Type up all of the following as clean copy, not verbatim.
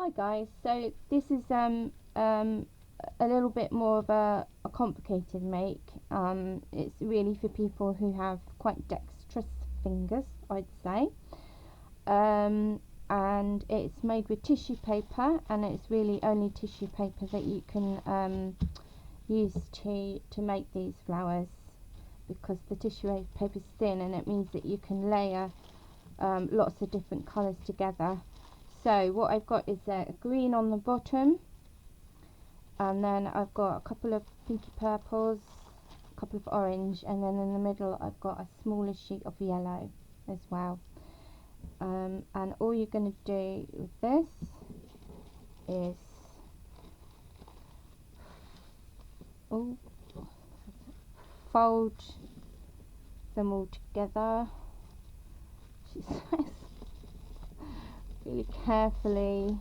Hi guys, so this is a little bit more of a complicated make. It's really for people who have quite dexterous fingers, I'd say. And it's made with tissue paper, and it's really only tissue paper that you can use to make these flowers, because the tissue paper is thin, and it means that you can layer lots of different colours together. So what I've got is a green on the bottom, and then I've got a couple of pinky purples, a couple of orange, and then in the middle I've got a smaller sheet of yellow as well. And all you're going to do with this is fold them all together. She says really carefully.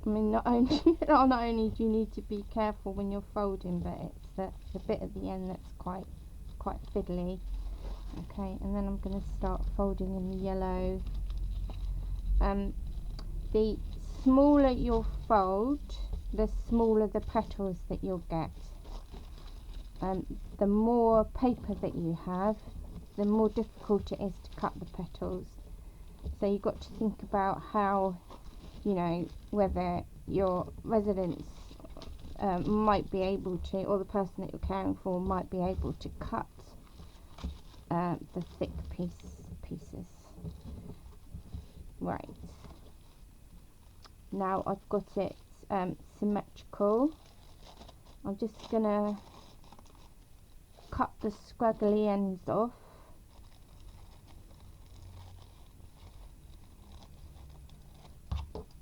I mean, not only do you need to be careful when you're folding, but it's the bit at the end that's quite fiddly. Okay, and then I'm going to start folding in the yellow. The smaller your fold, the smaller the petals that you'll get. The more paper that you have, the more difficult it is to cut the petals. So you've got to think about how, whether your residents might be able to, or the person that you're caring for might be able to cut the thick pieces. Right. Now I've got it symmetrical. I'm just going to cut the scraggly ends off.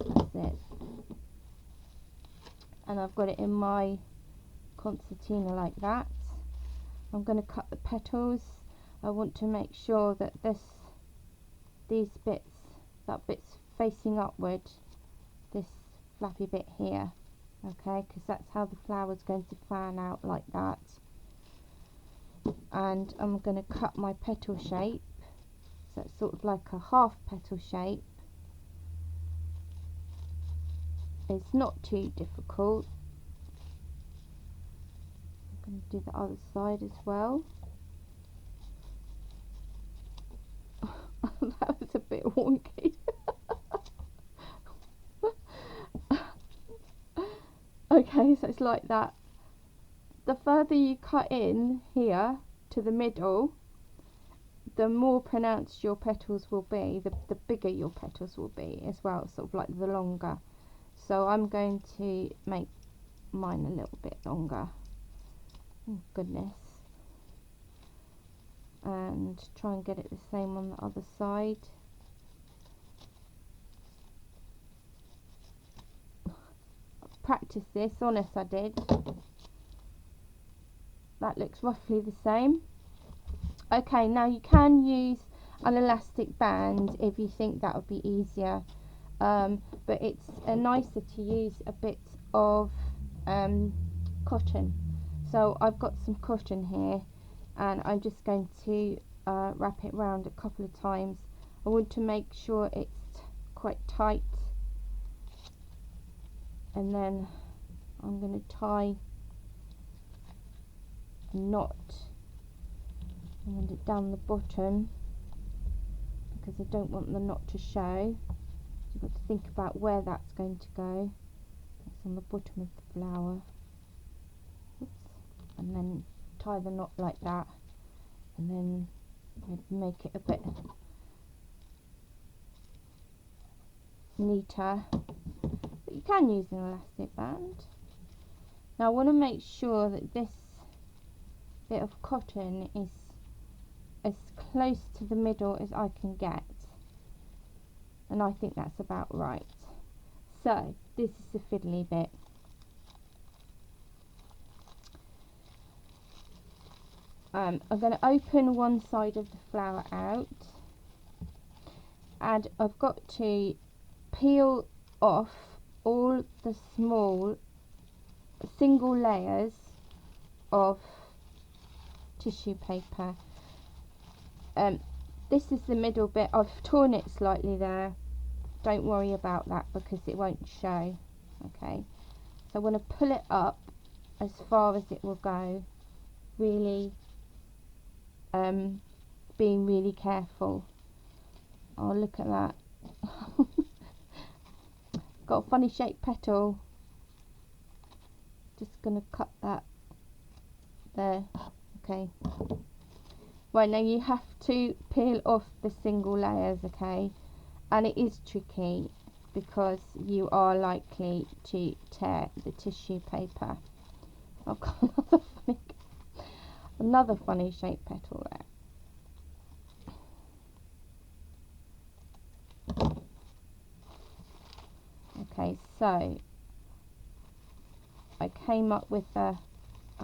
That's it. And I've got it in my concertina like that. I'm going to cut the petals. I want to make sure that that bit's facing upward, this flappy bit here, okay, because that's how the flower's going to fan out, like that. And I'm going to cut my petal shape, so it's sort of like a half petal shape. It's not too difficult. I'm going to do the other side as well. That was a bit wonky. Okay, so it's like that. The further you cut in here to the middle, the more pronounced your petals will be, the bigger your petals will be as well, sort of like the longer. So I'm going to make mine a little bit longer. Oh goodness. And try and get it the same on the other side. Practice this, honest I did. That looks roughly the same. Okay, now you can use an elastic band if you think that would be easier, but it's nicer to use a bit of cotton. So I've got some cotton here, and I'm just going to wrap it round a couple of times. I want to make sure it's quite tight, and then I'm going to tie a knot and it down the bottom, because I don't want the knot to show. So you've got to think about where that's going to go. It's on the bottom of the flower. Oops. And then tie the knot like that, and then make it a bit neater. But you can use an elastic band. Now I want to make sure that this bit of cotton is as close to the middle as I can get, and I think that's about right. So this is the fiddly bit. I'm going to open one side of the flower out, and I've got to peel off all the small single layers of tissue paper. This is the middle bit. I've torn it slightly there, don't worry about that because it won't show. Okay, so I want to pull it up as far as it will go, really being really careful. Oh, look at that. Got a funny shaped petal. Just gonna cut that there. Okay, right, now you have to peel off the single layers, okay, and it is tricky because you are likely to tear the tissue paper. I've got another funny shaped petal there. Okay, so I came up with a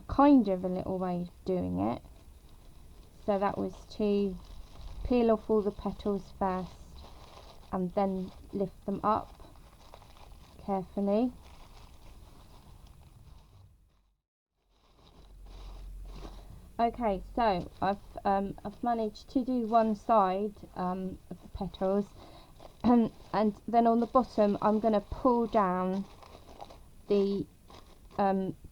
kind of a little way of doing it. So that was to peel off all the petals first and then lift them up carefully. Okay, so I've managed to do one side of the petals, and then on the bottom I'm going to pull down the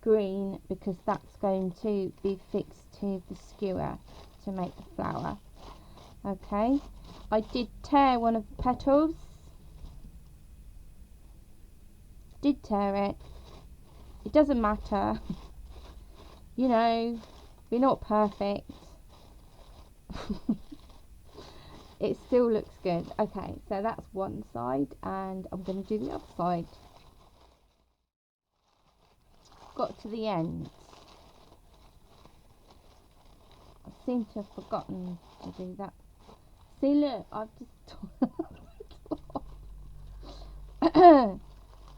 green because that's going to be fixed to the skewer to make the flower. Okay, I did tear one of the petals, did tear it. It doesn't matter, you know, we're not perfect. It still looks good. Okay, so that's one side and I'm going to do the other side. Got to the end. I seem to have forgotten to do that. See, look, I've just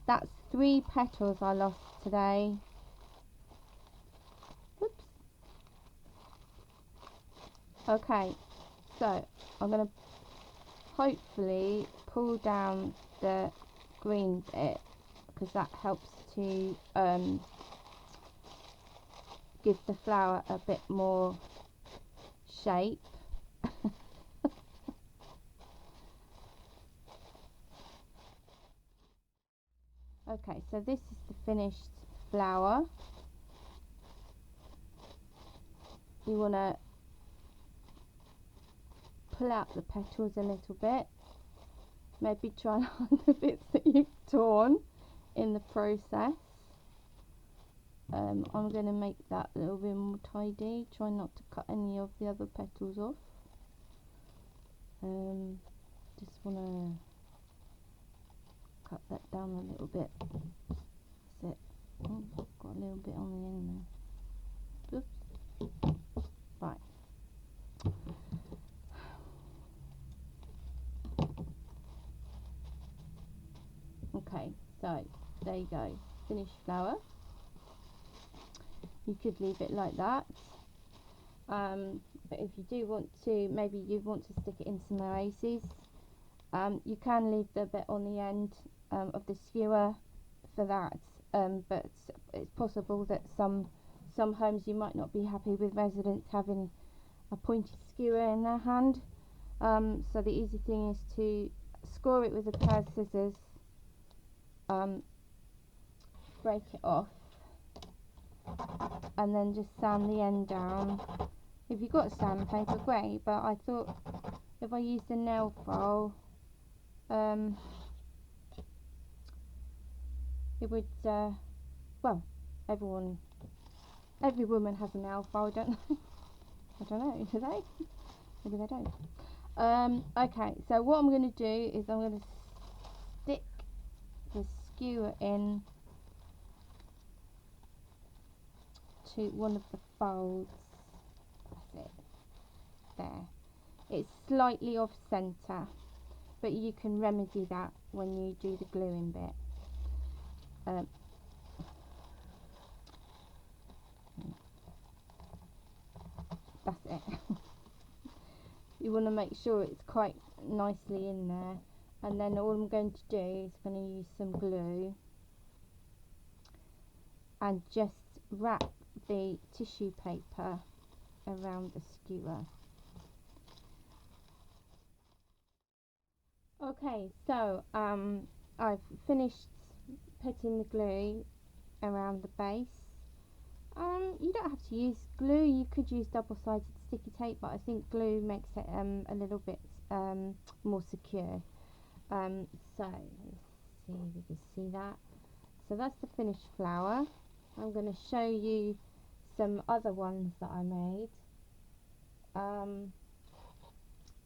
that's 3 petals I lost today. Oops. Okay, so I'm going to hopefully pull down the green bit because that helps to give the flower a bit more shape. Okay, so this is the finished flower. You want to pull out the petals a little bit, maybe try and hide the bits that you've torn in the process. I'm going to make that a little bit more tidy, try not to cut any of the other petals off. Just want to cut that down a little bit. That's it. Oh, got a little bit on the end there. Oops. Right. Okay, so there you go, finished flower. You could leave it like that, but if you do want to, maybe you want to stick it in some oases, you can leave the bit on the end of the skewer for that, but it's possible that some homes you might not be happy with residents having a pointed skewer in their hand, so the easy thing is to score it with a pair of scissors, break it off, and then just sand the end down. If you've got sandpaper, great, but I thought if I used a nail file, it would, well, every woman has a nail file, don't they? I don't know, do they? Maybe they don't. Okay, so what I'm going to do is I'm going to stick the skewer in to one of the folds. That's it. There. It's slightly off centre, but you can remedy that when you do the gluing bit. That's it. You want to make sure it's quite nicely in there, and then all I'm going to do is going to use some glue and just wrap the tissue paper around the skewer. Okay, so I've finished putting the glue around the base. You don't have to use glue, you could use double-sided sticky tape, but I think glue makes it a little bit more secure. So let's see if you can see that. So that's the finished flower. I'm going to show you some other ones that I made. So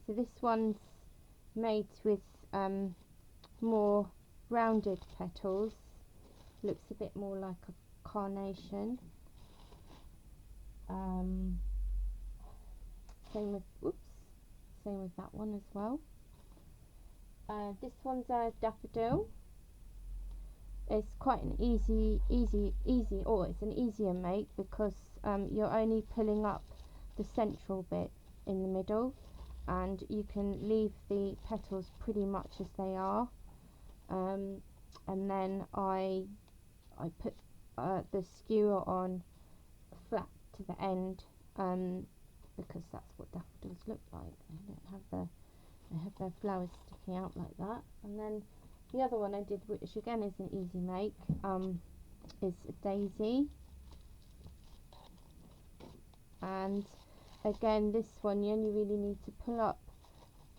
this one's made with more rounded petals. Looks a bit more like a carnation. Same with same with that one as well. This one's a daffodil. It's quite an easy, or it's an easier make because you're only pulling up the central bit in the middle, and you can leave the petals pretty much as they are. And then I put the skewer on flat to the end because that's what daffodils look like. They have their flowers sticking out like that. And then the other one I did, which again is an easy make, is a daisy. And again, this one you only really need to pull up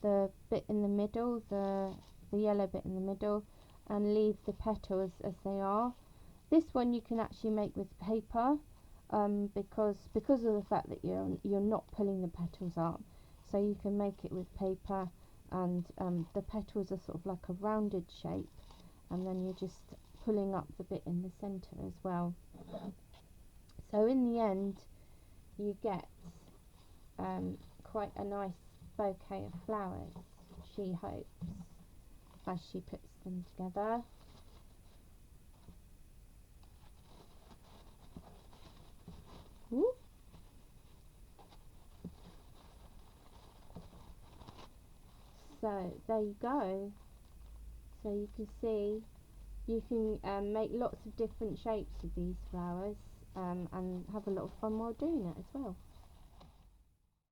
the bit in the middle, the yellow bit in the middle, and leave the petals as they are. This one you can actually make with paper because of the fact that you're not pulling the petals up, so you can make it with paper, and the petals are sort of like a rounded shape, and then you're just pulling up the bit in the center as well. So in the end you get quite a nice bouquet of flowers, she hopes, as she puts them together. Ooh. So there you go. So you can see you can make lots of different shapes of these flowers and have a lot of fun while doing it as well.